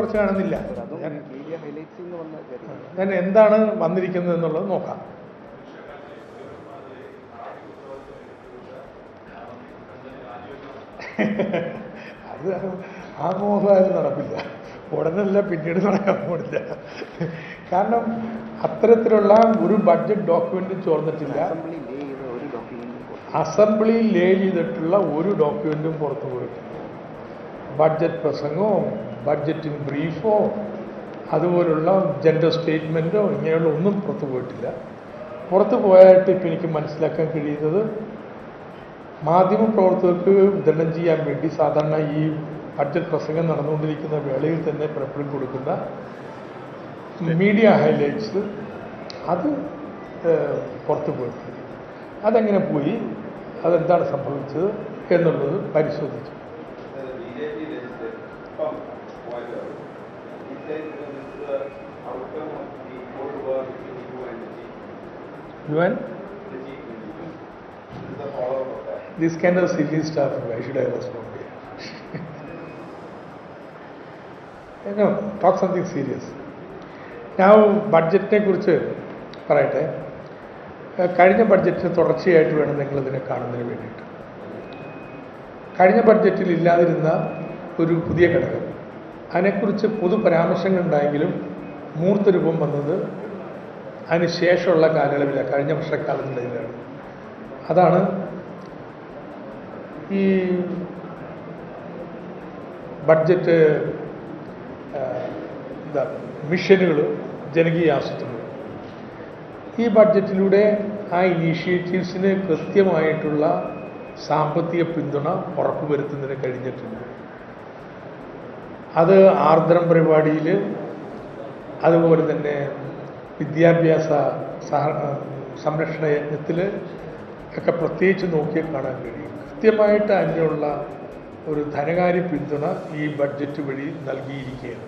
കുറച്ച് കാണുന്നില്ല. ഞാൻ എന്താണ് വന്നിരിക്കുന്നത് എന്നുള്ളത് നോക്കാം. അത് ആ മോഹമായാലും നടക്കില്ല, ഉടനല്ല പിന്നീട് നടക്കാൻ പോണില്ല. കാരണം അത്തരത്തിലുള്ള ഒരു ബഡ്ജറ്റ് ഡോക്യുമെന്റും ചോർന്നിട്ടില്ല. അസംബ്ലി ലേ ചെയ്തിട്ടുള്ള ഒരു ഡോക്യുമെന്റും പുറത്തു പോയിട്ടില്ല. ബഡ്ജറ്റ് പ്രസംഗമോ ബഡ്ജറ്റിംഗ് ബ്രീഫോ അതുപോലുള്ള ജെൻഡർ സ്റ്റേറ്റ്മെൻറ്റോ ഇങ്ങനെയുള്ള ഒന്നും പുറത്തു പോയിട്ടില്ല. പുറത്തു പോയായിട്ട് ഇപ്പം എനിക്ക് മനസ്സിലാക്കാൻ കഴിയുന്നത് മാധ്യമപ്രവർത്തകർക്ക് വിതരണം ചെയ്യാൻ വേണ്ടി സാധാരണ ഈ ബഡ്ജറ്റ് പ്രസംഗം നടന്നുകൊണ്ടിരിക്കുന്ന വേളയിൽ തന്നെ പലപ്പോഴും കൊടുക്കുന്ന മീഡിയ ഹൈലൈറ്റ്സ് അത് പുറത്തു പോയിട്ടുണ്ട്. അതെങ്ങനെ പോയി, അതെന്താണ് സംഭവിച്ചത് എന്നുള്ളത് പരിശോധിച്ചു. UN? This kind of silly stuff, why should I respond here? No, talk something serious. Now, ബഡ്ജറ്റിനെ കുറിച്ച് പറയട്ടെ. കഴിഞ്ഞ ബഡ്ജറ്റിന് തുടർച്ചയായിട്ട് വേണം നിങ്ങളിതിനെ കാണുന്നതിന് വേണ്ടിയിട്ട്. കഴിഞ്ഞ ബഡ്ജറ്റിൽ ഇല്ലാതിരുന്ന ഒരു പുതിയ ഘടകം, അതിനെക്കുറിച്ച് പൊതു പരാമർശങ്ങളുണ്ടായെങ്കിലും മൂർത്തരൂപം വന്നത് അതിന് ശേഷമുള്ള കാലയളവിലാണ്, കഴിഞ്ഞ വർഷക്കാലത്തിലാണ്. അതാണ് ഈ ബഡ്ജറ്റ് മിഷനുകൾ, ജനകീയ ആസൂത്രണം. ഈ ബഡ്ജറ്റിലൂടെ ആ ഇനീഷ്യേറ്റീവ്സിന് കൃത്യമായിട്ടുള്ള സാമ്പത്തിക പിന്തുണ ഉറപ്പുവരുത്തുന്നതിന് കഴിഞ്ഞിട്ടുണ്ട്. അത് ആർദ്രം പരിപാടിയിൽ, അതുപോലെ തന്നെ വിദ്യാഭ്യാസ സംരക്ഷണ യജ്ഞത്തിൽ ഒക്കെ പ്രത്യേകിച്ച് നോക്കിയാൽ കാണാൻ കഴിയും. കൃത്യമായിട്ട് അതിനുള്ള ഒരു ധനകാര്യ പിന്തുണ ഈ ബഡ്ജറ്റ് വഴി നൽകിയിരിക്കുകയാണ്.